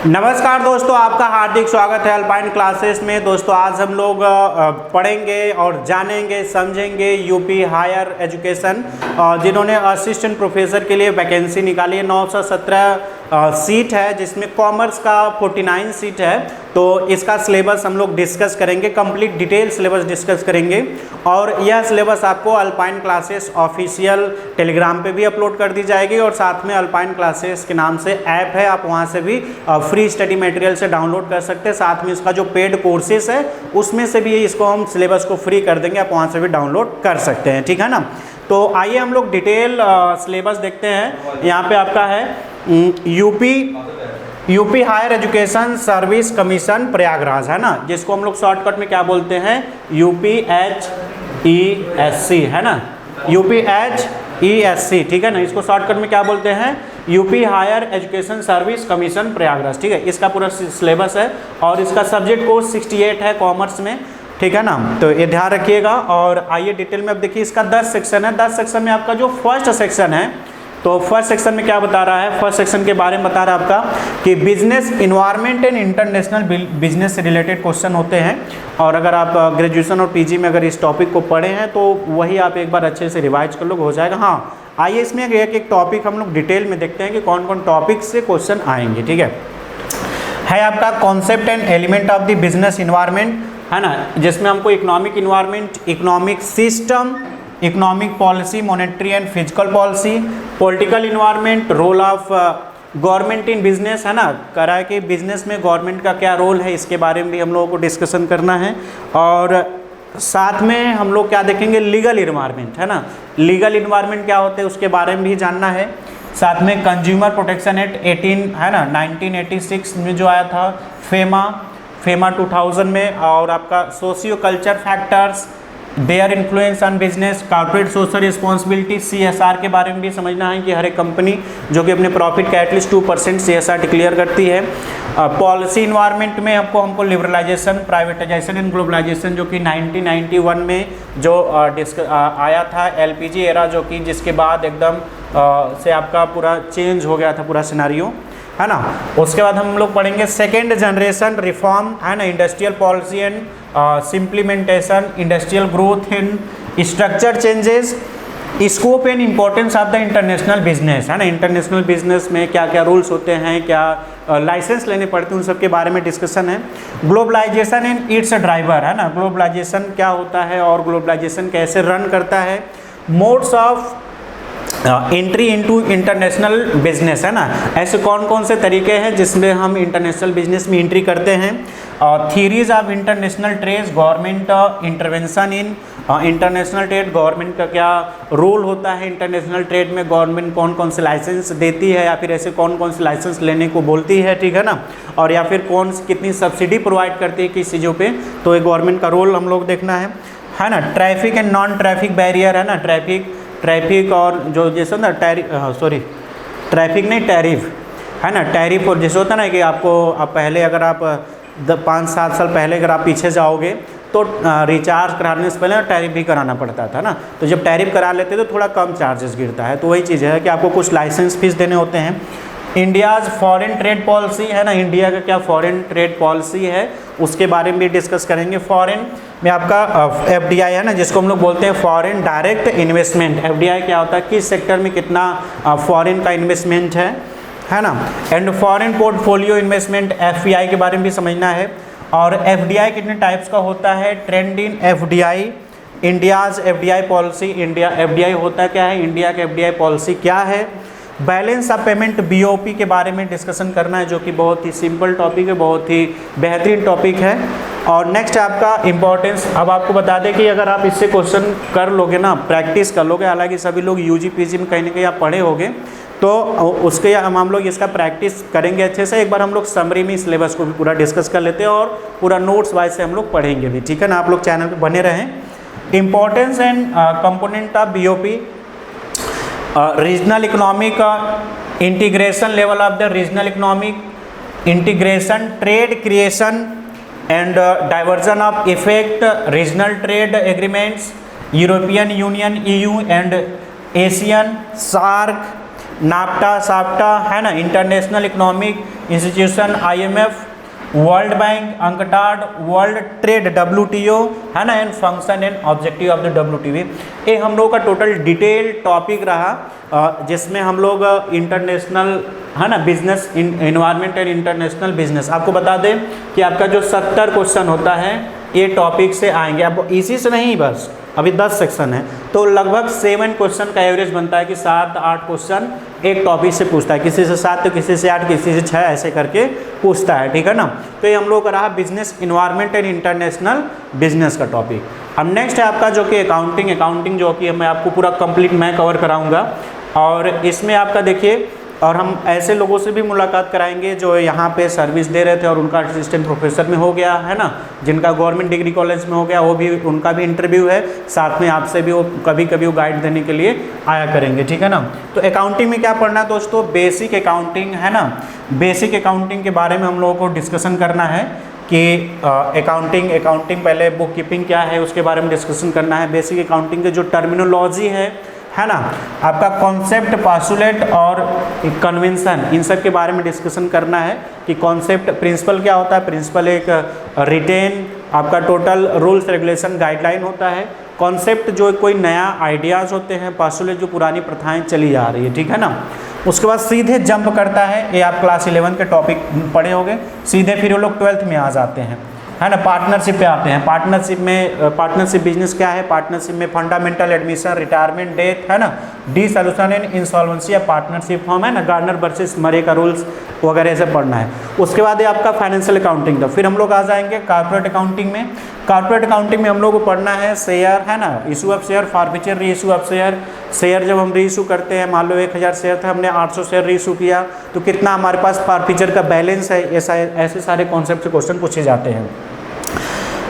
नमस्कार दोस्तों, आपका हार्दिक स्वागत है अल्पाइन क्लासेस में। दोस्तों आज हम लोग पढ़ेंगे और जानेंगे समझेंगे यूपी हायर एजुकेशन जिन्होंने असिस्टेंट प्रोफेसर के लिए वैकेंसी निकाली है। 917 सीट है जिसमें कॉमर्स का 49 सीट है। तो इसका सिलेबस हम लोग डिस्कस करेंगे, कंप्लीट डिटेल सिलेबस डिस्कस करेंगे। और यह सिलेबस आपको अल्पाइन क्लासेस ऑफिशियल टेलीग्राम पे भी अपलोड कर दी जाएगी और साथ में अल्पाइन क्लासेस के नाम से ऐप है, आप वहाँ से भी फ्री स्टडी मटेरियल से डाउनलोड कर सकते हैं। साथ में इसका जो पेड कोर्सेस है उसमें से भी इसको हम सिलेबस को फ्री कर देंगे, आप वहाँ से भी डाउनलोड कर सकते हैं, ठीक है ना। तो आइए हम लोग डिटेल सिलेबस देखते हैं। यहाँ पे आपका है UP Higher Education Service Commission Prayagraj, है ना, जिसको हम लोग शॉर्टकट में क्या बोलते हैं, UPHESC, है ना, UPHESC, ठीक है ना। इसको शॉर्टकट में क्या बोलते हैं, UP Higher Education Service Commission Prayagraj, ठीक है। इसका पूरा सिलेबस है और इसका सब्जेक्ट कोर्स 68 है कॉमर्स में, ठीक है ना। तो ये ध्यान रखिएगा। और आइए डिटेल में अब देखिए, इसका 10 सेक्शन है। 10 सेक्शन में आपका जो फर्स्ट सेक्शन है, तो फर्स्ट सेक्शन में क्या बता रहा है, फर्स्ट सेक्शन के बारे में बता रहा है आपका कि business environment and international business से रिलेटेड क्वेश्चन होते हैं। और अगर आप ग्रेजुएशन और पीजी में अगर इस टॉपिक को पढ़े हैं तो वही आप एक बार अच्छे से रिवाइज कर लो, हो जाएगा। हाँ, आइए इसमें एक एक टॉपिक हम लोग डिटेल में देखते हैं कि कौन कौन टॉपिक से क्वेश्चन आएंगे, ठीक है आपका concept and element of the business environment, है ना, जिसमें हमको economic environment, economic system, economic policy, monetary and physical policy, political environment, role of government in business, है ना, करा है कि बिजनेस में गवर्नमेंट का क्या रोल है, इसके बारे में भी हम लोगों को डिस्कशन करना है। और साथ में हम लोग क्या देखेंगे, लीगल इन्वायरमेंट, है ना, लीगल इन्वायरमेंट क्या होते हैं उसके बारे में भी जानना है। साथ में कंज्यूमर प्रोटेक्शन एक्ट 1986 में जो आया था, फेमा 2000 में, और आपका socio culture factors, their influence on business, corporate social responsibility, CSR के बारे में भी समझना है कि हर एक कंपनी जो कि अपने प्रॉफिट का एटलीस्ट 2% CSR डिक्लेयर करती है। पॉलिसी इन्वायरमेंट में हमको लिबरलाइजेशन, प्राइवेटाइजेशन एंड ग्लोबलाइजेशन जो कि 1991 में जो आया था, LPG एरा, जो कि जिसके बाद एकदम से आपका पूरा चेंज हो गया था पूरा सिनारियो, है ना। उसके बाद हम लोग पढ़ेंगे सेकेंड जनरेशन रिफॉर्म, है ना, industrial policy and implementation, industrial growth and structure changes, scope and importance of the international business, है ना, इंटरनेशनल बिजनेस में क्या क्या रूल्स होते हैं, क्या लाइसेंस लेने पड़ते हैं, उन सब के बारे में डिस्कशन है। ग्लोबलाइजेशन एंड इट्स ड्राइवर, है ना, ग्लोबलाइजेशन क्या होता है और ग्लोबलाइजेशन कैसे रन करता है। Modes of entry into international business, है ना, ऐसे कौन कौन से तरीके हैं जिसमें हम इंटरनेशनल बिजनेस में एंट्री करते हैं। Theories of international trade, government intervention in international trade, government का क्या रोल होता है इंटरनेशनल ट्रेड में, गवर्नमेंट कौन कौन से लाइसेंस देती है या फिर ऐसे कौन कौन से लाइसेंस लेने को बोलती है, ठीक है ना, और या फिर कितनी सब्सिडी प्रोवाइड करती है किस चीज़ों पे, तो ये गवर्नमेंट का रोल हम लोग देखना है ना। Traffic and non traffic barrier, है ना, ट्रैफिक और जो जैसे ना ट्रैफिक नहीं टैरिफ, है ना, टैरिफ। और जैसे होता है ना कि आप पहले अगर आप 5-7 साल पहले अगर आप पीछे जाओगे तो रिचार्ज कराने से पहले टैरिफ भी कराना पड़ता था ना, तो जब टैरिफ करा लेते तो थोड़ा कम चार्जेस गिरता है। तो वही चीज़ है कि आपको कुछ लाइसेंस फीस देने होते हैं। इंडियाज़ फॉरेन ट्रेड पॉलिसी, है ना, इंडिया का क्या फॉरेन ट्रेड पॉलिसी है उसके बारे में भी डिस्कस करेंगे। फॉरेन में आपका FDI, है ना, जिसको हम लोग बोलते हैं फॉरेन डायरेक्ट इन्वेस्टमेंट। FDI क्या होता है, किस सेक्टर में कितना फॉरेन का इन्वेस्टमेंट है ना। And foreign portfolio investment, FPI के बारे में भी समझना है। और FDI कितने टाइप्स का होता है, ट्रेंड इन FDI, India's FDI policy, FDI होता क्या है, इंडिया का FDI पॉलिसी क्या है। बैलेंस ऑफ पेमेंट BOP के बारे में डिस्कशन करना है, जो कि बहुत ही सिंपल टॉपिक है, बहुत ही बेहतरीन टॉपिक है। और नेक्स्ट आपका इम्पोर्टेंस, अब आपको बता दें कि अगर आप इससे क्वेश्चन कर लोगे ना, प्रैक्टिस कर लोगे, हालांकि सभी लोग UG PG में कहीं ना कहीं आप पढ़े होगे, तो उसके हम लोग इसका प्रैक्टिस करेंगे अच्छे से। एक बार हम लोग समरी में सिलेबस को भी पूरा डिस्कस कर लेते हैं और पूरा नोट्स वाइज से हम लोग पढ़ेंगे भी, ठीक है ना। आप लोग चैनल पर बने रहें। Importance and component of BOP, regional economic integration, level of the regional economic integration, trade creation and diversion of effect, regional trade agreements, European Union EU and Asian, SAARC, NAFTA SAFTA है ना, international economic institution IMF, World Bank, UNCTAD, World Trade WTO है ना, and function and objective of the WTO। ये हम लोग का total detail topic रहा, जिसमें हम लोग इंटरनेशनल है ना business environment and international business, आपको बता दें कि आपका जो 70 क्वेश्चन होता है ये टॉपिक से आएंगे। अब इसी से नहीं, बस अभी 10 सेक्शन है, तो लगभग 7 क्वेश्चन का एवरेज बनता है कि 7-8 क्वेश्चन एक टॉपिक से पूछता है, किसी से 7 तो किसी से 8, किसी से 6 ऐसे करके पूछता है, ठीक है ना। तो ये हम लोग का रहा business environment and international business का टॉपिक। अब नेक्स्ट है आपका जो कि अकाउंटिंग जो कि मैं आपको पूरा कंप्लीट मैं कवर कराऊंगा, और इसमें आपका देखिए, और हम ऐसे लोगों से भी मुलाकात कराएंगे जो यहाँ पे सर्विस दे रहे थे और उनका असिस्टेंट प्रोफेसर में हो गया है ना, जिनका गवर्नमेंट डिग्री कॉलेज में हो गया, वो भी उनका भी इंटरव्यू है, साथ में आपसे भी वो कभी कभी वो गाइड देने के लिए आया करेंगे, ठीक है ना। तो अकाउंटिंग में क्या पढ़ना है दोस्तों, बेसिक अकाउंटिंग है ना, बेसिक अकाउंटिंग के बारे में हम लोगों को डिस्कशन करना है कि अकाउंटिंग पहले बुक कीपिंग क्या है उसके बारे में डिस्कशन करना है, बेसिक अकाउंटिंग के जो टर्मिनोलॉजी है ना, आपका कॉन्सेप्ट, पासुलेट और कन्वेंशन, इन सब के बारे में डिस्कशन करना है कि कॉन्सेप्ट, प्रिंसिपल क्या होता है, प्रिंसिपल एक रिटेन आपका टोटल रूल्स रेगुलेशन गाइडलाइन होता है, कॉन्सेप्ट जो कोई नया आइडियाज़ होते हैं, पासुलेट जो पुरानी प्रथाएं चली जा रही है, ठीक है ना। उसके बाद सीधे जंप करता है, ये आप क्लास 11 के टॉपिक पढ़े होंगे, सीधे फिर वो लोग 12th में आ जाते हैं, है ना, पार्टनरशिप पे आते हैं। पार्टनरशिप बिजनेस क्या है, पार्टनरशिप में फंडामेंटल, एडमिशन, रिटायरमेंट, डेथ है ना, डिसोल्यूशन एंड इंसॉल्वेंसी या पार्टनरशिप फॉर्म है ना, गार्नर वर्सेस मरे का रूल्स वगैरह से पढ़ना है। उसके बाद ये आपका फाइनेंशियल अकाउंटिंग था। फिर हम लोग आ जाएंगे कॉर्पोरेट अकाउंटिंग में। कॉर्पोरेट अकाउंटिंग में हम लोग को पढ़ना है शेयर है ना, इशू ऑफ शेयर, फॉरफीचर, री इशू ऑफ शेयर जब हम री इशू करते हैं, मान लो 1000 शेयर था, हमने 800 शेयर री इशू किया, तो कितना हमारे पास फॉरफीचर का बैलेंस है, ऐसे सारे कॉन्सेप्ट से क्वेश्चन पूछे जाते हैं।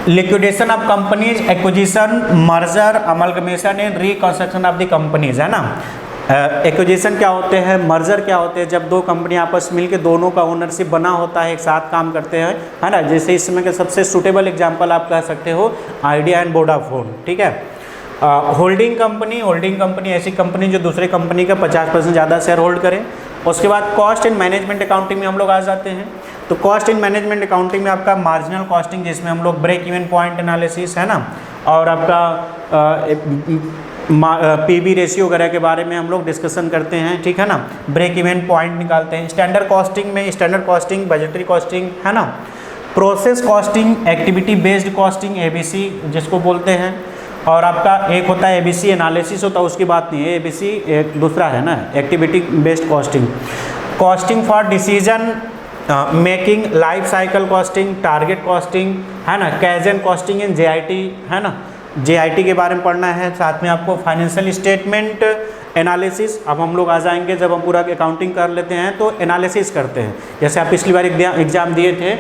Liquidation of companies, acquisition, merger, amalgamation and reconstruction of the companies है ना। एक्विजिशन क्या होते हैं, मर्जर क्या होते हैं, जब दो कंपनी आपस मिलकर दोनों का ओनरशिप बना होता है, एक साथ काम करते हैं, है ना। जैसे इस समय के सबसे सूटेबल एग्जांपल आप कह सकते हो आइडिया एंड वोडाफोन, ठीक है। होल्डिंग कंपनी ऐसी कंपनी जो दूसरे कंपनी का 50% ज़्यादा शेयर होल्ड करे। उसके बाद कॉस्ट एंड मैनेजमेंट अकाउंटिंग में हम लोग आ जाते हैं। तो कॉस्ट एंड मैनेजमेंट अकाउंटिंग में आपका मार्जिनल कॉस्टिंग, जिसमें हम लोग ब्रेक इवन पॉइंट एनालिसिस है ना, और आपका PB रेशियो वगैरह के बारे में हम लोग डिस्कशन करते हैं, ठीक है ना। ब्रेक इवन पॉइंट निकालते हैं। स्टैंडर्ड कॉस्टिंग, बजटरी कॉस्टिंग है ना, process costing, activity based costing ABC जिसको बोलते हैं, और आपका एक होता है ABC एनालिसिस होता है, उसकी बात नहीं है, ABC एक दूसरा है ना, activity based costing for decision making, life cycle costing, target costing है ना, कैजन कॉस्टिंग एंड JIT है ना, JIT के बारे में पढ़ना है। साथ में आपको फाइनेंशियल स्टेटमेंट एनालिसिस, अब हम लोग आ जाएंगे जब हम पूरा अकाउंटिंग कर लेते हैं तो एनालिसिस करते हैं। जैसे आप पिछली बार एग्जाम दिए थे,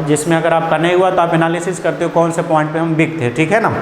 जिसमें अगर आपका नहीं हुआ तो आप एनालिसिस करते हो कौन से पॉइंट पे हम वीक थे, ठीक है ना।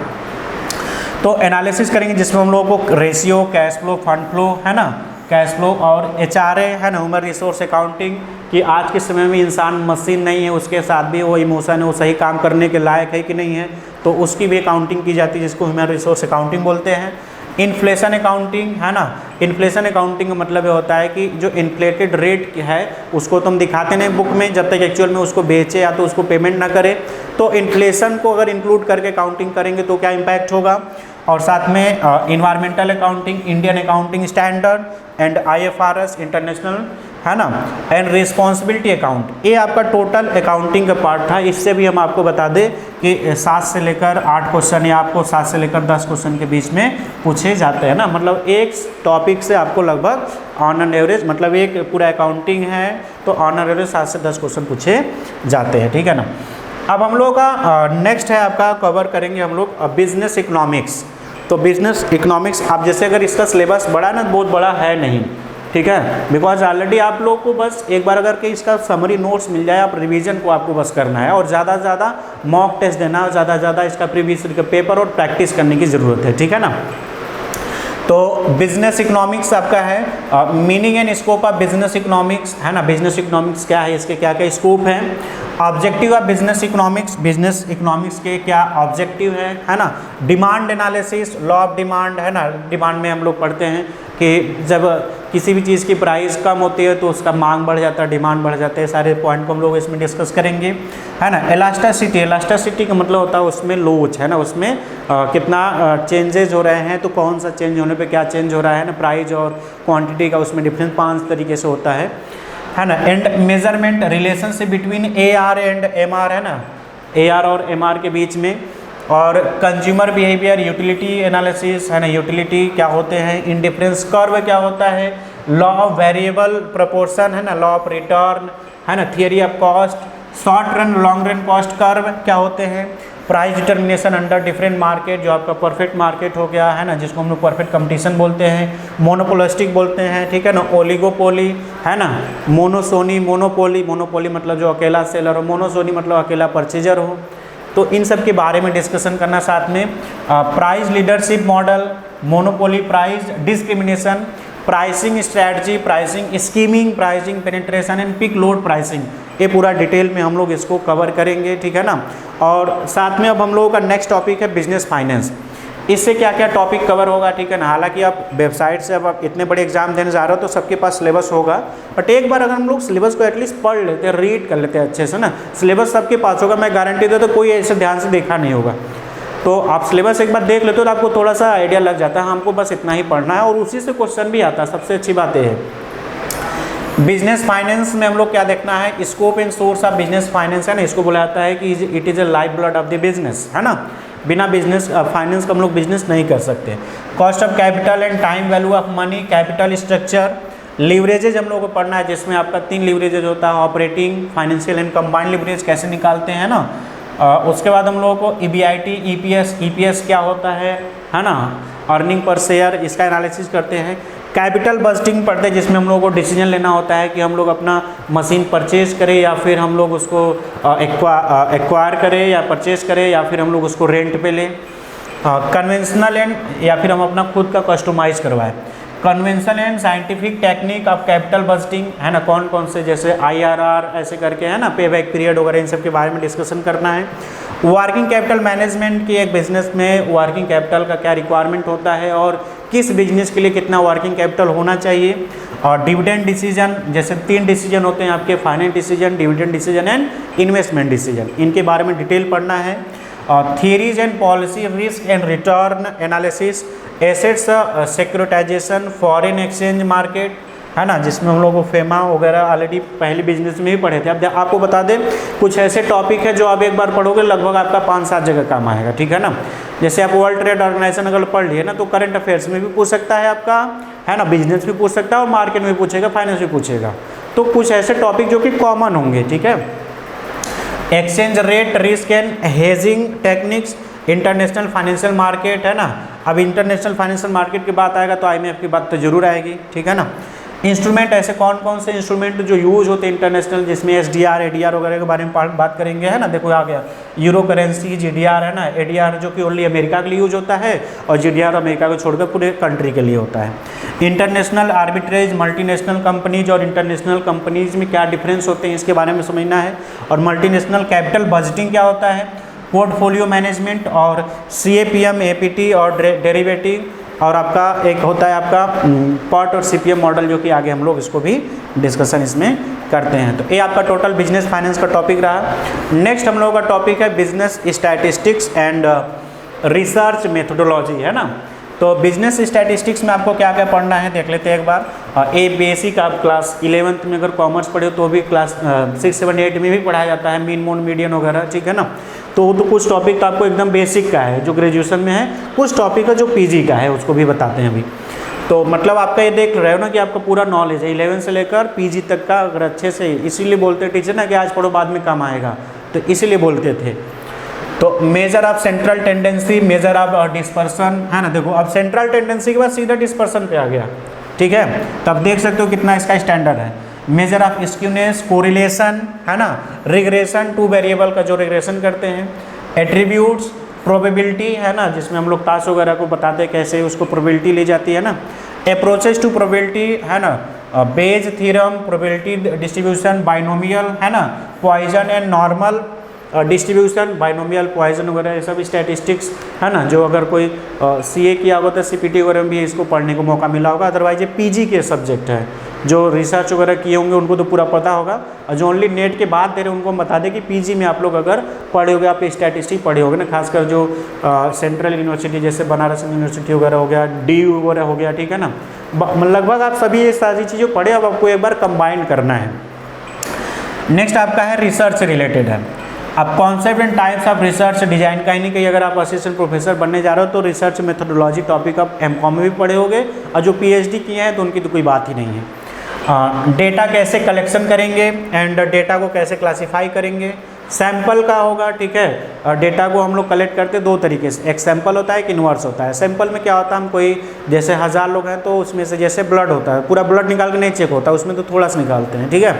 तो एनालिसिस करेंगे जिसमें हम लोगों को ratio, cash flow, fund flow है ना, कैश फ्लो और HRA है ना, ह्यूमन रिसोर्स अकाउंटिंग, कि आज के समय में इंसान मशीन नहीं है, उसके साथ भी वो इमोशन है, वो सही काम करने के लायक है कि नहीं है, तो उसकी भी अकाउंटिंग की जाती है, जिसको ह्यूमन रिसोर्स अकाउंटिंग बोलते हैं। इन्फ्लेशन अकाउंटिंग है ना, इन्फ्लेशन अकाउंटिंग का मतलब ये होता है कि जो इन्फ्लेटेड रेट है उसको तो हम दिखाते नहीं बुक में, जब तक एक्चुअल में उसको बेचे या तो उसको पेमेंट ना करे। तो इन्फ्लेशन को अगर इंक्लूड करके अकाउंटिंग करेंगे तो क्या इम्पैक्ट होगा। और साथ में environmental accounting, Indian accounting standard and IFRS international है ना, एंड रिस्पॉन्सिबिलिटी अकाउंट, ये आपका टोटल अकाउंटिंग का पार्ट था। इससे भी हम आपको बता दें कि 7 से लेकर 8 क्वेश्चन या आपको 7 से लेकर 10 क्वेश्चन के बीच में पूछे जाते हैं ना, मतलब एक टॉपिक से आपको लगभग ऑन एन एवरेज, मतलब एक पूरा अकाउंटिंग है तो ऑन एन एवरेज 7 से 10 क्वेश्चन पूछे जाते हैं, ठीक है ना। अब हम लोग का नेक्स्ट है आपका कवर करेंगे हम लोग बिजनेस इकोनॉमिक्स। तो बिजनेस इकोनॉमिक्स आप जैसे अगर इसका सिलेबस बड़ा ना, बहुत बड़ा है नहीं, ठीक है, बिकॉज ऑलरेडी आप लोग को बस एक बार अगर के इसका समरी नोट्स मिल जाए, आप रिवीजन को आपको बस करना है और ज़्यादा से ज़्यादा मॉक टेस्ट देना है, ज़्यादा से ज़्यादा इसका प्रीवियस पेपर और प्रैक्टिस करने की ज़रूरत है, ठीक है ना। तो बिजनेस इकोनॉमिक्स आपका है meaning and scope of business economics है ना, बिजनेस इकोनॉमिक्स क्या है, इसके क्या क्या स्कोप हैं, ऑब्जेक्टिव ऑफ बिजनेस इकोनॉमिक्स के क्या ऑब्जेक्टिव है ना। Demand analysis, law of demand है ना, डिमांड में हम लोग पढ़ते हैं कि जब किसी भी चीज़ की प्राइस कम होती है तो उसका मांग बढ़ जाता है, डिमांड बढ़ जाता है। सारे पॉइंट को हम लोग इसमें डिस्कस करेंगे, है ना। इलास्टिसिटी का मतलब होता है उसमें लोच, है ना, उसमें कितना चेंजेज हो रहे हैं, तो कौन सा चेंज होने पे क्या चेंज हो रहा है ना, प्राइस और क्वांटिटी का उसमें डिफरेंस 5 तरीके से होता है ना। And measurement, relationship between AR and MR, है ना, AR और MR के बीच में। और कंज्यूमर बिहेवियर, यूटिलिटी एनालिसिस, है ना, यूटिलिटी क्या होते हैं, इंडिफरेंस कर्व क्या होता है, लॉ ऑफ वेरिएबल प्रोपोर्शन, है ना, लॉ ऑफ रिटर्न, है ना, theory of cost, short run long run cost curve क्या होते हैं, price determination under different market, जो आपका परफेक्ट मार्केट हो गया, है ना, जिसको हम लोग परफेक्ट कंपटीशन बोलते हैं, मोनोपोलिस्टिक बोलते हैं, ठीक है ना, ओलिगोपोली, है ना, मोनोसोनी, मोनोपोली मतलब जो अकेला सेलर हो, मोनोसोनी मतलब अकेला परचेजर हो। तो इन सब के बारे में डिस्कशन करना, साथ में price leadership model, monopoly price discrimination, pricing strategy, pricing skimming, pricing penetration and peak load pricing, ये पूरा डिटेल में हम लोग इसको कवर करेंगे, ठीक है ना। और साथ में अब हम लोगों का नेक्स्ट टॉपिक है बिजनेस फाइनेंस। इससे क्या क्या टॉपिक कवर होगा, ठीक है ना। हालांकि आप वेबसाइट से अब आप इतने बड़े एग्जाम देने जा रहे हो तो सबके पास सिलेबस होगा, बट एक बार अगर हम लोग सिलेबस को एटलीस्ट पढ़ लेते हैं, रीड कर लेते हैं अच्छे से ना, सिलेबस सबके पास होगा, मैं गारंटी देता हूँ, कोई ऐसे ध्यान से देखा नहीं होगा। तो आप सिलेबस एक बार देख लेते हो तो आपको थोड़ा सा आइडिया लग जाता है, हमको बस इतना ही पढ़ना है और उसी से क्वेश्चन भी आता है। सबसे अच्छी बात यह है बिजनेस फाइनेंस में हम लोग क्या देखना है, scope and source of business finance, है ना, इसको बोला जाता है कि it is a life blood of the business, है ना। बिना बिजनेस फाइनेंस का हम लोग बिजनेस नहीं कर सकते। Cost of capital and time value of money, capital structure, leverages हम लोग को पढ़ना है, जिसमें आपका 3 लीवरेजेज होता है, operating, financial and combined leverage कैसे निकालते हैं ना। उसके बाद हम लोगों को EBIT, EPS क्या होता है ना, अर्निंग पर शेयर, इसका एनालिसिस करते हैं। कैपिटल बजटिंग पढ़ते हैं, जिसमें हम लोगों को डिसीजन लेना होता है कि हम लोग अपना मशीन परचेज करें या फिर हम लोग उसको एक्वायर करें या परचेज करें या फिर हम लोग उसको रेंट पे लें। कन्वेंशनल एंड, या फिर हम अपना खुद का कस्टमाइज़ करवाएं। Conventional and scientific technique of capital budgeting, है ना, कौन कौन से, जैसे IRR ऐसे करके, है ना, पे बैक पीरियड वगैरह, इन सब के बारे में डिस्कशन करना है। वर्किंग कैपिटल मैनेजमेंट की, एक बिजनेस में वर्किंग कैपिटल का क्या रिक्वायरमेंट होता है और किस बिजनेस के लिए कितना वर्किंग कैपिटल होना चाहिए। और डिविडेंड डिसीजन, जैसे 3 डिसीजन होते हैं आपके, finance decision, dividend decision and investment decision, इनके बारे में डिटेल पढ़ना है। Theories and policy, risk and return analysis, assets securitization, foreign exchange market, है ना, जिसमें हम लोग को फेमा वगैरह ऑलरेडी पहले बिजनेस में ही पढ़े थे। अब आपको बता दें कुछ ऐसे टॉपिक है जो आप एक बार पढ़ोगे लगभग आपका 5-7 जगह काम आएगा, ठीक है ना। जैसे आप वर्ल्ड ट्रेड ऑर्गेनाइजेशन अगर पढ़ लिए ना तो करंट अफेयर्स में भी पूछ सकता है आपका, है ना, बिजनेस भी पूछ सकता है और मार्केट में भी पूछेगा, फाइनेंस भी पूछेगा। तो कुछ ऐसे टॉपिक जो कि कॉमन होंगे, ठीक है। Exchange rate risk and hedging techniques, international financial market, है ना। अब इंटरनेशनल फाइनेंशियल मार्केट की बात आएगा तो IMF की बात तो जरूर आएगी, ठीक है ना। इंस्ट्रूमेंट, ऐसे कौन कौन से इंस्ट्रूमेंट जो यूज होते हैं इंटरनेशनल, जिसमें SDR ADR वगैरह के बारे में बात करेंगे, है ना। देखो आ गया यूरो करेंसी, GDR, है ना, ADR जो कि ओनली अमेरिका के लिए यूज होता है और GDR अमेरिका को छोड़कर पूरे कंट्री के लिए होता है। इंटरनेशनल आर्बिट्रेज, मल्टीनेशनल कंपनीज और इंटरनेशनल कंपनीज में क्या डिफरेंस होते हैं इसके बारे में समझना है। और मल्टीनेशनल कैपिटल बजटिंग क्या होता है, पोर्टफोलियो मैनेजमेंट और CAPM APT और डेरिवेटिव, और आपका एक होता है आपका पॉट और CPM मॉडल, जो कि आगे हम लोग इसको भी डिस्कशन इसमें करते हैं। तो ये आपका टोटल बिजनेस फाइनेंस का टॉपिक रहा। नेक्स्ट हम लोगों का टॉपिक है business statistics and research methodology, है ना। तो बिजनेस स्टैटिस्टिक्स में आपको क्या क्या पढ़ना है देख लेते हैं एक बार। ए बेसिक आप क्लास 11th में अगर कॉमर्स पढ़े तो भी क्लास 6, 7, 8 में भी पढ़ाया जाता है, मीन मोड मीडियन वगैरह, ठीक है ना। तो कुछ टॉपिक तो आपको एकदम बेसिक का है जो ग्रेजुएशन में है, कुछ टॉपिक का जो PG का है उसको भी बताते हैं अभी। तो मतलब आपका ये देख रहे हो ना कि आपका पूरा नॉलेज है 11 से लेकर PG तक का, अगर अच्छे से, इसीलिए बोलते टीचर ना कि आज पढ़ो बाद में काम आएगा, तो इसीलिए बोलते थे। तो measure of central tendency, measure of dispersion, है ना। देखो अब सेंट्रल टेंडेंसी के बाद सीधा डिस्पर्सन पे आ गया, ठीक है। तो आप देख सकते हो कितना इसका स्टैंडर्ड है। मेजर ऑफ स्क्यूनेस, कोरिलेशन, है ना, रिग्रेशन, 2 वेरिएबल का जो रिग्रेशन करते हैं। एट्रीब्यूट्स, प्रोबेबिलिटी, है ना, जिसमें हम लोग ताश वगैरह को बताते हैं कैसे उसको प्रोबेबिलिटी ली जाती है ना। अप्रोचेस टू प्रोबेबिलिटी, है ना, Bayes theorem, probability distribution, binomial, है ना, Poisson and normal distribution, binomial, Poisson वगैरह ये सब स्टैटिस्टिक्स, है ना, जो अगर कोई सीए किया होगा तो सीपीटी वगैरह में भी इसको पढ़ने को मौका मिला होगा। अदरवाइज ये पीजी के सब्जेक्ट है, जो रिसर्च वगैरह किए होंगे उनको तो पूरा पता होगा, और जो ओनली नेट के बाद दे रहे उनको हम बता दें कि पीजी में आप लोग अगर पढ़े होगे, आप स्टैटिस्टिक्स पढ़े होगे ना, खासकर जो सेंट्रल यूनिवर्सिटी जैसे बनारस यूनिवर्सिटी वगैरह हो गया, DU वगैरह हो गया, ठीक है ना, लगभग आप सभी ये सारी चीज़ें पढ़े, अब आपको एक बार कंबाइन करना है। नेक्स्ट आपका है रिसर्च रिलेटेड है। अब concept and types of research design, कहीं ना कहीं अगर आप असिस्टेंट प्रोफेसर बनने जा रहे हो तो रिसर्च मेथोडोलॉजी टॉपिक आप एमकॉम में भी पढ़े होगे, और जो PhD किए हैं तो उनकी तो कोई बात ही नहीं है। डेटा कैसे कलेक्शन करेंगे एंड डेटा को कैसे क्लासीफाई करेंगे, सैंपल का होगा, ठीक है। डेटा को हम लोग कलेक्ट करते दो तरीके से, एक सैंपल होता है, एक इन्वर्स होता है। सैंपल में क्या होता है, हम कोई जैसे 1000 लोग हैं तो उसमें से जैसे ब्लड होता है, पूरा ब्लड निकाल के नहीं चेक होता, उसमें तो थोड़ा सा निकालते हैं, ठीक है।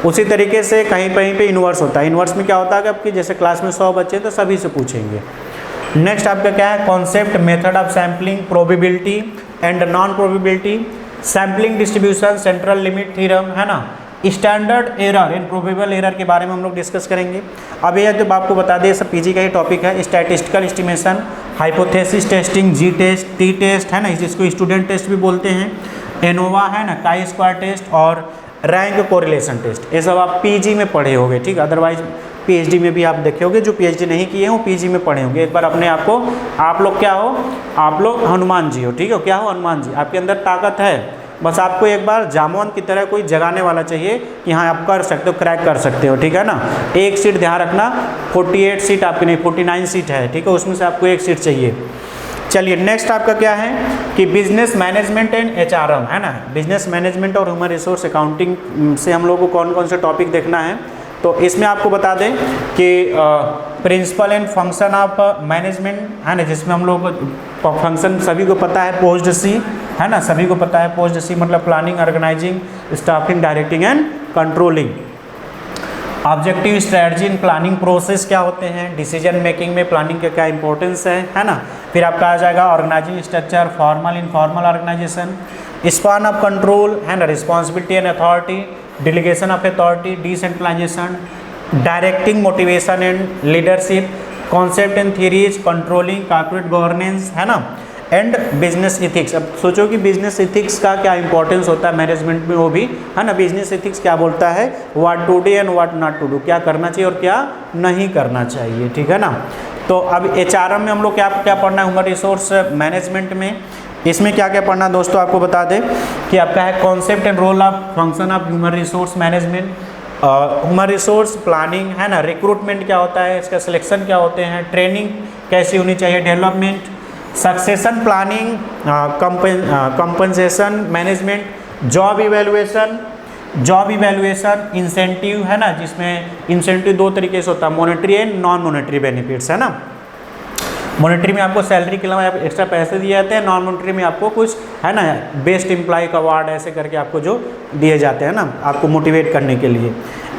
उसी तरीके से कहीं कहीं पे इन्वर्स होता है। इन्वर्स में क्या होता है कि आपकी जैसे क्लास में 100 बच्चे तो सभी से पूछेंगे। नेक्स्ट आपका क्या है, concept, method of sampling, probability and non probability, sampling distribution, central limit theorem, है ना, standard error and probable error के बारे में हम लोग डिस्कस करेंगे। अब ये जब आपको बता दें, सब पीजी का ही टॉपिक है। स्टैटिस्टिकल एस्टिमेशन, हाइपोथेसिस टेस्टिंग, जी टेस्ट, टी टेस्ट, है ना, जिसको स्टूडेंट टेस्ट भी बोलते हैं, एनोवा, है ना, काई स्क्वायर टेस्ट और रैंक कोरिलेशन टेस्ट, ये सब आप पीजी में पढ़े होंगे, ठीक है। अदरवाइज पीएचडी में भी आप देखे होंगे, जो पीएचडी नहीं किए हैं वो पीजी में पढ़े होंगे। एक बार अपने आप को, आप लोग क्या हो, आप लोग हनुमान जी हो, ठीक है, क्या हो, हनुमान जी, आपके अंदर ताकत है, बस आपको एक बार जामवन की तरह कोई जगाने वाला चाहिए कि हाँ आप कर सकते हो, क्रैक कर सकते हो, ठीक है ना। एक सीट ध्यान रखना, 48 सीट आपकी नहीं 49 सीट है, ठीक है, उसमें से आपको एक सीट चाहिए। चलिए नेक्स्ट आपका क्या है कि बिजनेस मैनेजमेंट एंड HRM, है ना, बिजनेस मैनेजमेंट और ह्यूमन रिसोर्स अकाउंटिंग से हम लोग को कौन कौन से टॉपिक देखना है। तो इसमें आपको बता दें कि principle and function of management, है ना, जिसमें हम लोग फंक्शन सभी को पता है, पोस्ट सी, है ना, सभी को पता है पोस्ट सी मतलब planning, organizing, staffing, directing and controlling. Objective, strategy in planning process क्या होते हैं, डिसीजन मेकिंग में प्लानिंग का क्या इंपॉर्टेंस है ना। फिर आपका आ जाएगा organizing structure, formal informal organization, span of control, है ना, responsibility and authority, delegation of authority, decentralization, directing, motivation and leadership, concept and theories, controlling, corporate governance, है ना, एंड बिजनेस इथिक्स। अब सोचो कि बिजनेस इथिक्स का क्या इंपॉर्टेंस होता है मैनेजमेंट में, वो भी, है ना। बिजनेस इथिक्स क्या बोलता है, what to do and what not to do, क्या करना चाहिए और क्या नहीं करना चाहिए, ठीक है ना। तो अब HRM में हम लोग क्या क्या पढ़ना है, ह्यूमन रिसोर्स मैनेजमेंट में, इसमें क्या क्या पढ़ना है दोस्तों, आपको बता दें कि आपका है concept and role of function of human resource management, human resource planning, है ना, रिक्रूटमेंट क्या होता है, इसका सिलेक्शन क्या होते हैं, ट्रेनिंग कैसी होनी चाहिए, development, succession planning, compensation management, job evaluation, incentive, है ना, जिसमें इंसेंटिव दो तरीके से होता है, monetary and non monetary benefits, है ना। मॉनेटरी में आपको सैलरी के अलावा एक्स्ट्रा पैसे दिए जाते हैं, नॉन मॉनेटरी में आपको कुछ, है ना, बेस्ट एम्प्लॉय का अवार्ड ऐसे करके आपको जो दिए जाते हैं ना, आपको मोटिवेट करने के लिए।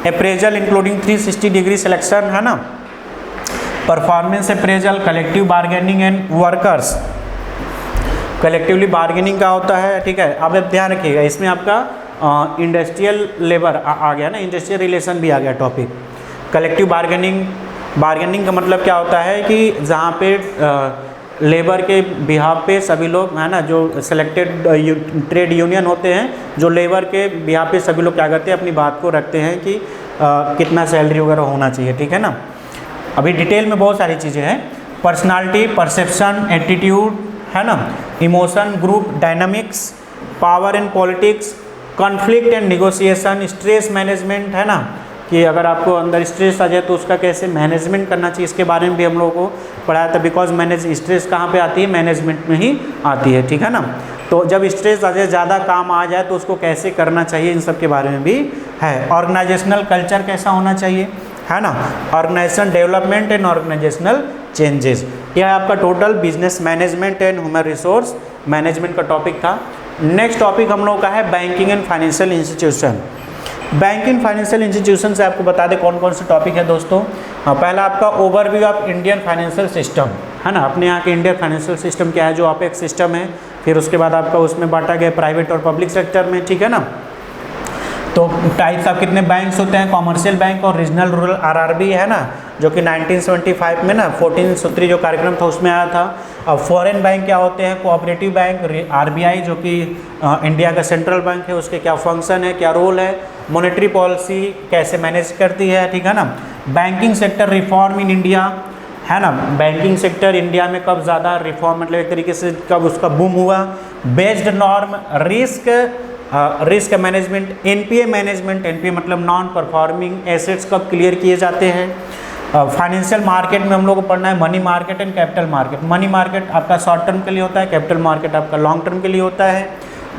अप्रेजल इंक्लूडिंग 360 डिग्री सिलेक्शन, है ना, performance appraisal, collective bargaining and workers, collectively bargaining का होता है, ठीक है। अब आप ध्यान रखिएगा, इसमें आपका इंडस्ट्रियल लेबर आ गया ना, इंडस्ट्रियल रिलेशन भी आ गया टॉपिक। कलेक्टिव बार्गेनिंग का मतलब क्या होता है कि जहाँ पे लेबर के बिहाफ पे सभी लोग, है ना, जो सिलेक्टेड ट्रेड यूनियन होते हैं, जो लेबर के बिहाफ पे सभी लोग क्या करते हैं, अपनी बात को रखते हैं कि कितना सैलरी वगैरह होना चाहिए, ठीक है ना। अभी डिटेल में बहुत सारी चीज़ें हैं, पर्सनालिटी, परसेप्शन, एटीट्यूड, है ना, emotion, group dynamics, power and politics, conflict and negotiation, stress management, है ना, कि अगर आपको अंदर स्ट्रेस आ जाए तो उसका कैसे मैनेजमेंट करना चाहिए, इसके बारे में भी हम लोगों को पढ़ाया था। बिकॉज स्ट्रेस कहाँ पे आती है, मैनेजमेंट में ही आती है, ठीक है ना। तो जब स्ट्रेस आ जाए, ज़्यादा काम आ जाए तो उसको कैसे करना चाहिए, इन सब के बारे में भी है। ऑर्गेनाइजेशनल कल्चर कैसा होना चाहिए, है ना, organization development and organizational changes. यह आपका total business management and human resource management का टॉपिक था। नेक्स्ट टॉपिक हम लोग का है banking and financial institution. Banking financial institution से आपको बता दें कौन कौन से टॉपिक है दोस्तों। पहला आपका overview of Indian financial system, है ना, अपने यहाँ के इंडियन फाइनेंशियल सिस्टम क्या है, जो अपेक्स सिस्टम है, फिर उसके बाद आपका उसमें बांटा गया प्राइवेट और पब्लिक सेक्टर में, ठीक है ना। तो टाइप्स ऑफ कितने बैंक्स होते हैं, कॉमर्शियल बैंक और रीजनल रूरल आरआरबी है ना, जो कि 1975 में ना 14 सूत्री जो कार्यक्रम था उसमें आया था। अब फॉरेन बैंक क्या होते हैं, कोऑपरेटिव बैंक, आरबीआई जो कि इंडिया का सेंट्रल बैंक है, उसके क्या फंक्शन है, क्या रोल है, मॉनेटरी पॉलिसी कैसे मैनेज करती है, ठीक है ना। Banking sector reform in India है ना, बैंकिंग सेक्टर इंडिया में कब ज़्यादा रिफॉर्म मतलब एक तरीके से कब उसका बूम हुआ। Based norm risk management, NPA management, NPA मतलब नॉन परफॉर्मिंग एसेट्स कब क्लियर किए जाते हैं। फाइनेंशियल मार्केट में हम लोग को पढ़ना है money market and capital market. Money market आपका शॉर्ट टर्म के लिए होता है, कैपिटल मार्केट आपका लॉन्ग टर्म के लिए होता है।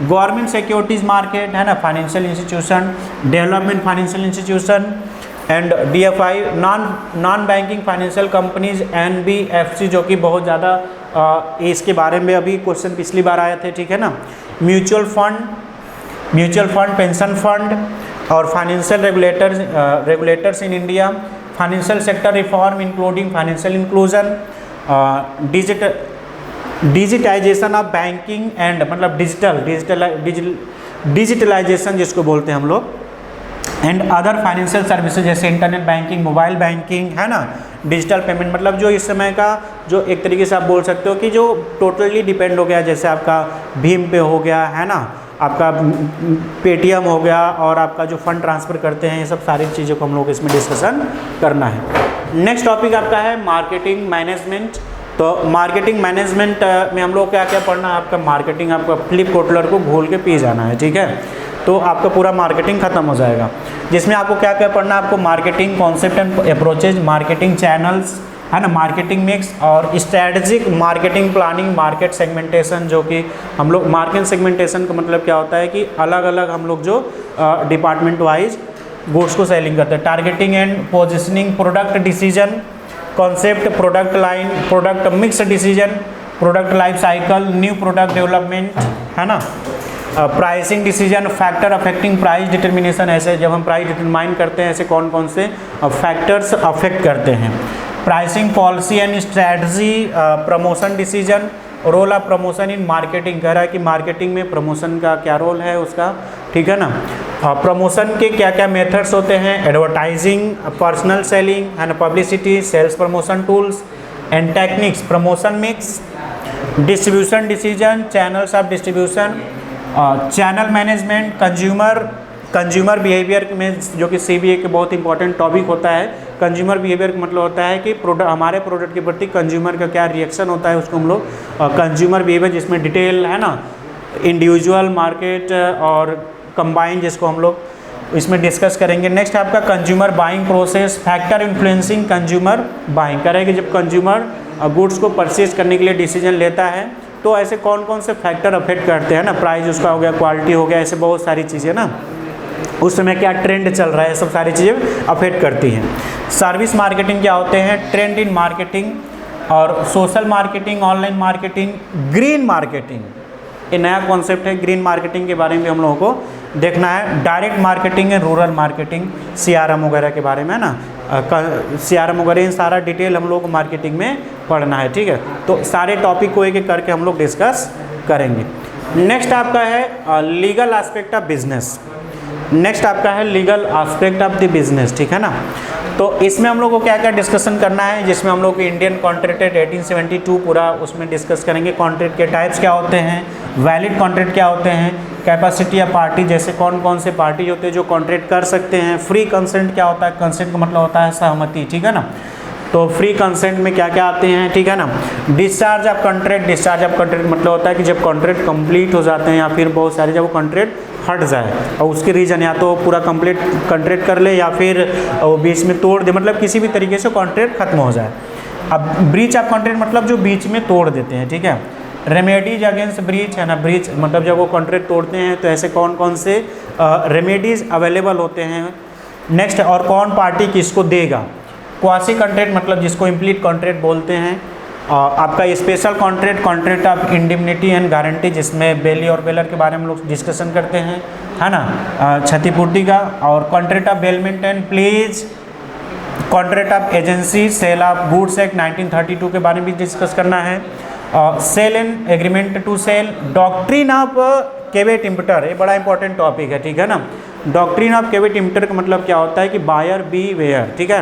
गवर्नमेंट सिक्योरिटीज़ मार्केट है ना, financial institution, development financial institution and DFI, non banking financial companies, NBFC जो कि बहुत ज़्यादा इसके बारे में अभी क्वेश्चन पिछली बार आए थे, ठीक है ना। म्यूचुअल फंड, पेंशन फंड और financial regulators in India, financial sector reform including financial inclusion, digitization of banking and मतलब डिजिटलाइजेशन जिसको बोलते हैं हम लोग, एंड अदर फाइनेंशियल सर्विसेज जैसे इंटरनेट बैंकिंग, मोबाइल बैंकिंग है ना, डिजिटल पेमेंट मतलब जो इस समय का जो एक तरीके से आप बोल सकते हो कि जो टोटली डिपेंड हो गया, जैसे आपका भीम पे हो गया है ना, आपका पेटीएम हो गया और आपका जो फंड ट्रांसफ़र करते हैं, ये सब सारी चीज़ों को हम लोग इसमें डिस्कशन करना है। नेक्स्ट टॉपिक आपका है मार्केटिंग मैनेजमेंट। तो मार्केटिंग मैनेजमेंट में हम लोग क्या क्या पढ़ना है, आपका मार्केटिंग, आपका फ्लिप कोटलर को घोल के पी जाना है, ठीक है। तो आपका पूरा मार्केटिंग खत्म हो जाएगा, जिसमें आपको क्या क्या पढ़ना है, आपको marketing concept and approaches, marketing channels है ना, मार्केटिंग मिक्स और strategic marketing planning, market segmentation, जो कि हम लोग मार्केट सेगमेंटेशन का मतलब क्या होता है कि अलग अलग हम लोग जो डिपार्टमेंट वाइज गुड्स को सेलिंग करते हैं। Targeting and positioning, product decision, concept, product line, product mix decision, product life cycle, new product development है ना, pricing decision, factor affecting price determination, ऐसे जब हम प्राइस डिटरमाइन करते हैं ऐसे कौन कौन से फैक्टर्स अफेक्ट करते हैं। Pricing policy and strategy, promotion decision, role of promotion in marketing, कह रहा है कि मार्केटिंग में प्रमोशन का क्या रोल है उसका, ठीक है ना। प्रमोशन के क्या क्या मेथड्स होते हैं, एडवर्टाइजिंग, पर्सनल सेलिंग है ना, publicity, sales promotion tools and techniques, promotion mix, distribution decision, channels of distribution, channel management, consumer behaviour में जो कि सीबीए के बहुत इंपॉर्टेंट टॉपिक होता है। कंज्यूमर बिहेवियर का मतलब होता है कि हमारे प्रोडक्ट के प्रति कंज्यूमर का क्या रिएक्शन होता है, उसको हम लोग कंज्यूमर बिहेवियर, जिसमें डिटेल है ना, इंडिविजुअल, मार्केट और कंबाइन, जिसको हम लोग इसमें डिस्कस करेंगे। नेक्स्ट आपका consumer buying process, factor influencing consumer buying, कह रहे हैं कि जब कंज्यूमर गुड्स को परचेज करने के लिए डिसीजन लेता है तो ऐसे कौन कौन से फैक्टर अफेक्ट करते हैं ना, प्राइस उसका हो गया, क्वालिटी हो गया, ऐसे बहुत सारी चीज़ें ना, उस समय क्या ट्रेंड चल रहा है, सब सारी चीज़ें अफेक्ट करती हैं। सर्विस मार्केटिंग क्या होते हैं, ट्रेंड इन मार्केटिंग और social marketing, online marketing, green marketing, ये नया कॉन्सेप्ट है। ग्रीन मार्केटिंग के बारे में हम लोगों को देखना है। डायरेक्ट मार्केटिंग है, रूरल मार्केटिंग, सीआरएम वगैरह के बारे में ना, सीआरएम वगैरह, इन सारा डिटेल हम लोग को मार्केटिंग में पढ़ना है, ठीक है। तो सारे टॉपिक को एक एक करके हम लोग डिस्कस करेंगे। नेक्स्ट आपका है legal aspect of business, next आपका है legal aspect of the business, ठीक है ना। तो इसमें हम लोग को क्या क्या डिस्कशन करना है, जिसमें हम लोग इंडियन कॉन्ट्रैक्ट एक्ट 1872 पूरा उसमें डिस्कस करेंगे। कॉन्ट्रैक्ट के टाइप्स क्या होते हैं, वैलिड कॉन्ट्रैक्ट क्या होते हैं, कैपेसिटी या पार्टी, जैसे कौन कौन से पार्टी होते हैं जो कॉन्ट्रैक्ट कर सकते हैं। फ्री कंसेंट क्या होता है, कंसेंट का मतलब होता है सहमति, ठीक है ना। तो फ्री कंसेंट में क्या क्या आते हैं, ठीक है ना। Discharge of contract, discharge of contract मतलब होता है कि जब कॉन्ट्रैक्ट कंप्लीट हो जाते हैं या फिर बहुत सारे जब वो कॉन्ट्रैक्ट हट जाए और उसके रीज़न या तो पूरा कंप्लीट कॉन्ट्रैक्ट कर ले या फिर वो बीच में तोड़ दे, मतलब किसी भी तरीके से कॉन्ट्रैक्ट खत्म हो जाए। अब ब्रीच ऑफ कॉन्ट्रैक्ट मतलब जो बीच में तोड़ देते हैं, ठीक है। रेमेडीज अगेंस्ट ब्रीच है ना, ब्रीच मतलब जब वो कॉन्ट्रैक्ट तोड़ते हैं तो ऐसे कौन कौन से रेमेडीज़ अवेलेबल होते हैं। नेक्स्ट, और कौन पार्टी किसको देगा। क्वासी कॉन्ट्रैक्ट मतलब जिसको इम्प्लीट कॉन्ट्रैक्ट बोलते हैं। आपका special contract, contract of indemnity and guarantee, जिसमें बेली और बेलर के बारे में लोग डिस्कशन करते हैं, है ना, क्षतिपूर्ति का। और contract of bailment and pledge, contract of agency, sale of goods act 1932 के बारे में भी डिस्कस करना है। Sale and agreement to sell, doctrine of caveat emptor, ये बड़ा इंपॉर्टेंट टॉपिक है, ठीक है ना। डॉक्ट्रिन ऑफ केवेट इम्पिटर का मतलब क्या होता है कि बायर बी वेयर, ठीक है।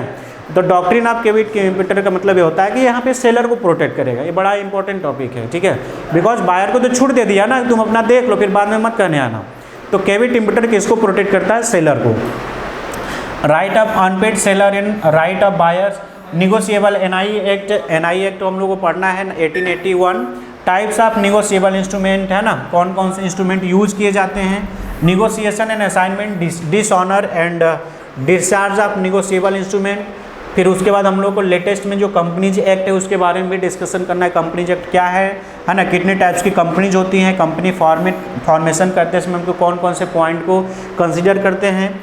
तो डॉक्ट्रिन ऑफ केवेट इम्पिटर का मतलब ये होता है कि यहाँ पे सेलर को प्रोटेक्ट करेगा, ये बड़ा इंपॉर्टेंट टॉपिक है, ठीक है। बिकॉज बायर को तो छूट दे दिया ना, तुम अपना देख लो फिर बाद में मत कहने आना। तो केवेट इम्पिटर किसको प्रोटेक्ट करता है? सेलर को। Right of unpaid seller in right of buyers, negotiable NI act हम लोग को पढ़ना है 1881। टाइप्स ऑफ निगोशिएबल इंस्ट्रूमेंट है ना, कौन कौन से इंस्ट्रूमेंट यूज किए जाते हैं। Negotiation and assignment, dishonour and discharge of negotiable instrument. फिर उसके बाद हम लोग को लेटेस्ट में जो कंपनीज एक्ट है उसके बारे में भी डिस्कशन करना है। कंपनीज एक्ट क्या है ना, कितने टाइप्स की कंपनीज होती हैं, कंपनी फॉर्मेशन करते समय हमको कौन कौन से पॉइंट को कंसिडर करते हैं।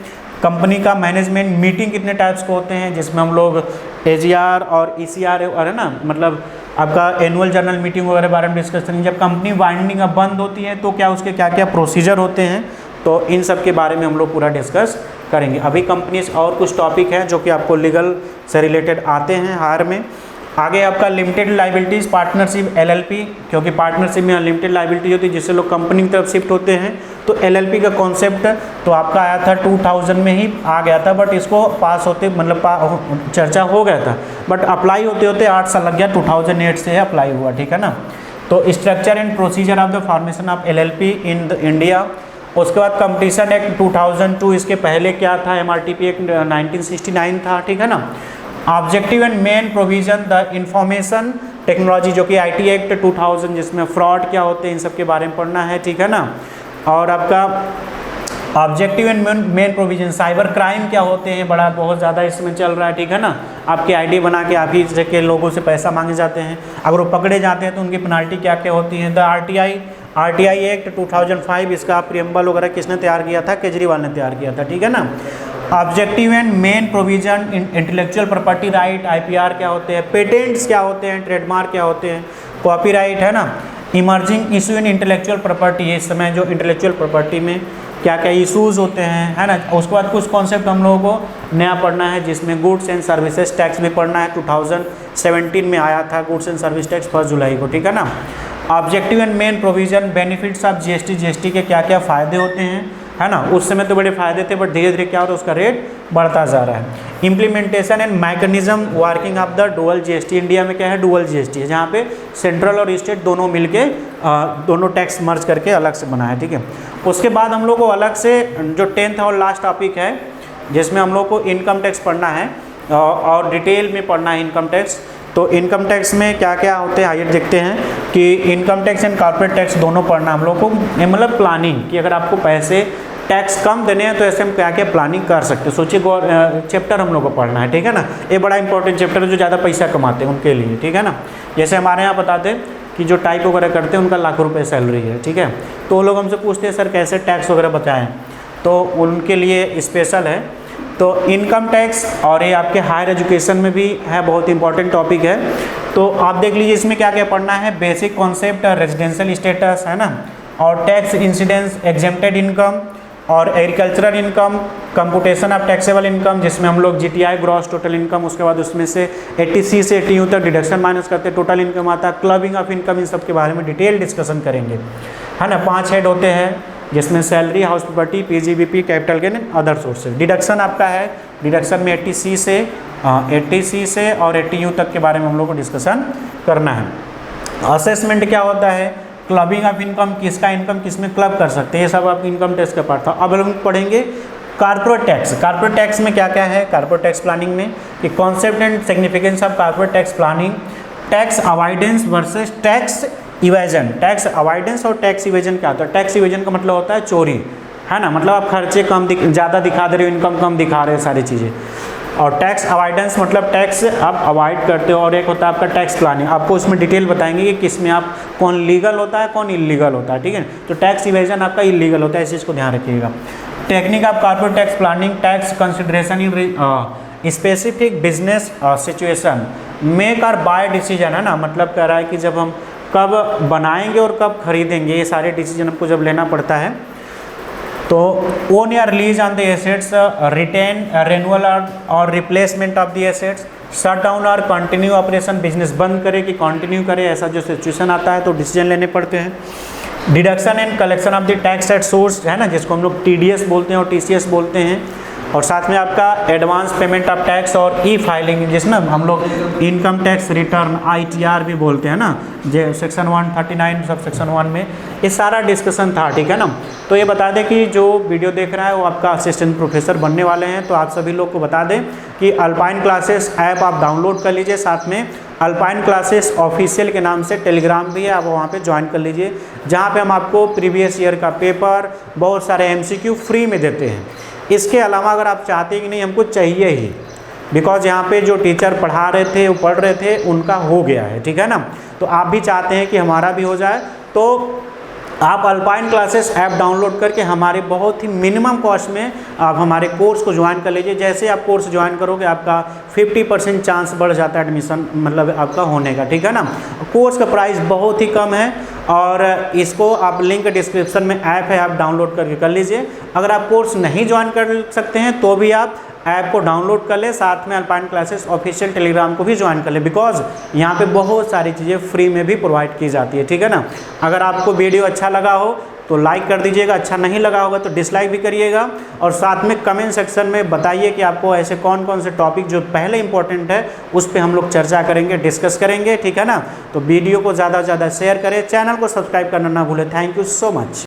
कंपनी का मैनेजमेंट मीटिंग कितने टाइप्स को होते हैं, जिसमें हम लोग AGR और ECR है ना, मतलब आपका एनुअल जनरल मीटिंग वगैरह बारे में डिस्कस करेंगे। जब कंपनी वाइंडिंग अप बंद होती है तो क्या उसके क्या क्या प्रोसीजर होते हैं, तो इन सब के बारे में हम लोग पूरा डिस्कस करेंगे। अभी कंपनीज और कुछ टॉपिक हैं जो कि आपको लीगल से रिलेटेड आते हैं हायर में। आगे आपका लिमिटेड लाइबिलिटीज़, पार्टनरशिप LLP, क्योंकि पार्टनरशिप में अनलिमिटेड लाइबिलिटी होती है जिससे लोग कंपनी की तरफ शिफ्ट होते हैं। तो LLP का कॉन्सेप्ट तो आपका आया था 2000 में ही आ गया था, बट इसको पास होते मतलब चर्चा हो गया था, बट अप्लाई होते होते 8 साल लग गया, 2008 से अप्लाई हुआ, ठीक है ना। तो structure and procedure of the formation of LLP in India. उसके बाद कंपटीशन एक्ट 2002, इसके पहले क्या था, MRTP एक्ट 1969 था, ठीक है ना। Objective and main provision the information technology, जो कि IT एक्ट 2000, जिसमें फ्रॉड क्या होते हैं इन सब के बारे में पढ़ना है, ठीक है ना। और आपका objective and main provision, cyber crime क्या होते हैं, बड़ा बहुत ज़्यादा इसमें चल रहा है, ठीक है ना। आपकी ID बना के आप ही के लोगों से पैसा मांगे जाते हैं, अगर वो पकड़े जाते हैं तो उनकी पेनाल्टी क्या क्या होती है। द RTI एक्ट 2005, इसका प्रियम्बल वगैरह किसने तैयार किया था? केजरीवाल ने तैयार किया था, ठीक है ना। Objective and main provision intellectual property right, IPR क्या होते हैं, पेटेंट्स क्या होते हैं, ट्रेडमार्क क्या होते हैं, कॉपीराइट है ना। Emerging issue in intellectual property, इस समय जो इंटेलेक्चुअल प्रॉपर्टी में क्या क्या इशूज़ होते हैं, है ना। उसके बाद कुछ कॉन्सेप्ट हम लोगों को नया पढ़ना है, जिसमें गुड्स एंड सर्विसेज टैक्स भी पढ़ना है। 2017 में आया था गुड्स एंड सर्विस टैक्स 1 जुलाई को, ठीक है ना। Objective and main provision, benefits of GST के क्या क्या फ़ायदे होते हैं, है ना। उस समय तो बड़े फ़ायदे थे, बट धीरे धीरे क्या हो रहा है, उसका रेट बढ़ता जा रहा है। Implementation and mechanism working of the dual GST, India में क्या है, डुअल GST है, जहाँ पे सेंट्रल और स्टेट दोनों मिलके दोनों टैक्स मर्ज करके अलग से बना है, ठीक है। उसके बाद हम लोग को अलग से जो 10th और लास्ट टॉपिक है, जिसमें हम लोग को इनकम टैक्स पढ़ना है और डिटेल में पढ़ना है इनकम टैक्स। तो इनकम टैक्स में क्या क्या होते हैं आइए देखते हैं कि income tax and corporate tax दोनों पढ़ना हम लोग को, मतलब प्लानिंग कि अगर आपको पैसे टैक्स कम देने हैं तो ऐसे हम क्या क्या प्लानिंग कर सकते हैं। सोचिए चैप्टर हम लोग को पढ़ना है, ठीक है ना। ये बड़ा इंपॉर्टेंट चैप्टर है जो ज़्यादा पैसा कमाते हैं उनके लिए, ठीक है ना। जैसे हमारे यहाँ बताते हैं कि जो टाइप वगैरह करते हैं उनका लाखों रुपये सैलरी है, ठीक है। तो वो लोग हमसे पूछते हैं सर कैसे टैक्स वगैरह बचाएँ, तो उनके लिए स्पेशल है। तो इनकम टैक्स और ये आपके हायर एजुकेशन में भी है, बहुत इंपॉर्टेंट टॉपिक है। तो आप देख लीजिए इसमें क्या क्या पढ़ना है। बेसिक कॉन्सेप्ट रेजिडेंशियल स्टेटस है ना, और टैक्स इंसिडेंस, एग्जेम्प्टेड इनकम और agricultural income, computation of taxable income, जिसमें हम लोग GTI ग्रॉस टोटल इनकम, उसके बाद उसमें से 80C से 80U तक डिडक्शन माइनस करते टोटल इनकम आता है, क्लबिंग ऑफ इनकम, इन सब के बारे में डिटेल डिस्कशन करेंगे, है ना। 5 हेड होते हैं, जिसमें salary, house property, PGBP, capital gain, other sources. Deduction आपका है, डिडक्शन में 80C से और 80U तक के बारे में हम लोग को डिस्कशन करना है। असेसमेंट क्या होता है, क्लबिंग ऑफ इनकम, किसका इनकम किस में क्लब कर सकते हैं, ये सब आप इनकम टैक्स का पार्ट था। अब हम पढ़ेंगे कॉर्पोरेट टैक्स। कॉर्पोरेट टैक्स में क्या क्या है, कॉर्पोरेट टैक्स प्लानिंग में कि concept and significance of corporate tax planning, tax avoidance versus tax evasion. Tax avoidance और टैक्स इवेजन क्या होता है? टैक्स इवेजन का मतलब होता है चोरी, है ना, मतलब आप खर्चे कम ज़्यादा दिखा दे रहे हो, इनकम कम दिखा रहे हो, सारी चीज़ें। और टैक्स अवॉइडेंस मतलब टैक्स आप अवॉइड करते हो, और एक होता है आपका टैक्स प्लानिंग, आपको उसमें डिटेल बताएंगे कि किस में आप कौन लीगल होता है कौन इलीगल होता है, ठीक है। तो टैक्स इवेजन आपका इलीगल होता है, इस चीज़ को ध्यान रखिएगा। Technique of corporate tax planning, tax consideration in specific business situation, make और बाय डिसीजन, है ना, मतलब कह रहा है कि जब हम कब बनाएंगे और कब खरीदेंगे, ये सारे डिसीजन हमको जब लेना पड़ता है। तो ओन या release on the assets, retain, renewal और replacement of the assets, shut down और कंटिन्यू ऑपरेशन, बिजनेस बंद करे कि कंटिन्यू करे, ऐसा जो सिचुएशन आता है तो डिसीजन लेने पड़ते हैं। Deduction and collection of the tax at source है ना, जिसको हम लोग TDS बोलते हैं और TCS बोलते हैं। और साथ में आपका एडवांस पेमेंट ऑफ टैक्स और ई फाइलिंग, जिसमें हम लोग इनकम टैक्स रिटर्न ITR भी बोलते हैं ना, जो सेक्शन 139 सब सेक्शन 1 में ये सारा डिस्कशन था, ठीक है ना। तो ये बता दें कि जो वीडियो देख रहा है वो आपका असिस्टेंट प्रोफेसर बनने वाले हैं, तो आप सभी लोग को बता दें कि अल्पाइन क्लासेस ऐप आप डाउनलोड कर लीजिए। साथ में अल्पाइन क्लासेस ऑफिशियल के नाम से टेलीग्राम भी है, आप वहाँ पे ज्वाइन कर लीजिए, जहाँ पे हम आपको प्रीवियस ईयर का पेपर, बहुत सारे MCQ फ्री में देते हैं। इसके अलावा अगर आप चाहते हैं कि नहीं हमको चाहिए ही, बिकॉज यहाँ पे जो टीचर पढ़ा रहे थे वो पढ़ रहे थे उनका हो गया है, ठीक है ना, तो आप भी चाहते हैं कि हमारा भी हो जाए, तो आप अल्पाइन क्लासेस ऐप डाउनलोड करके हमारे बहुत ही मिनिमम कॉस्ट में आप हमारे कोर्स को ज्वाइन कर लीजिए। जैसे आप कोर्स ज्वाइन करोगे आपका 50% चांस बढ़ जाता है एडमिशन मतलब आपका होने का, ठीक है ना। कोर्स का प्राइस बहुत ही कम है और इसको आप लिंक डिस्क्रिप्शन में ऐप है, आप डाउनलोड करके कर लीजिए। अगर आप कोर्स नहीं ज्वाइन कर सकते हैं तो भी आप ऐप को डाउनलोड कर ले, साथ में अल्पाइन क्लासेस ऑफिशियल टेलीग्राम को भी ज्वाइन कर ले, बिकॉज यहाँ पे बहुत सारी चीज़ें फ्री में भी प्रोवाइड की जाती है, ठीक है ना। अगर आपको वीडियो अच्छा लगा हो तो लाइक कर दीजिएगा, अच्छा नहीं लगा होगा तो डिसलाइक भी करिएगा, और साथ में कमेंट सेक्शन में बताइए कि आपको ऐसे कौन कौन से टॉपिक जो पहले इंपॉर्टेंट है उस पर हम लोग चर्चा करेंगे, डिस्कस करेंगे, ठीक है ना। तो वीडियो को ज़्यादा से ज़्यादा शेयर करें, चैनल को सब्सक्राइब करना ना भूलें। Thank you so much.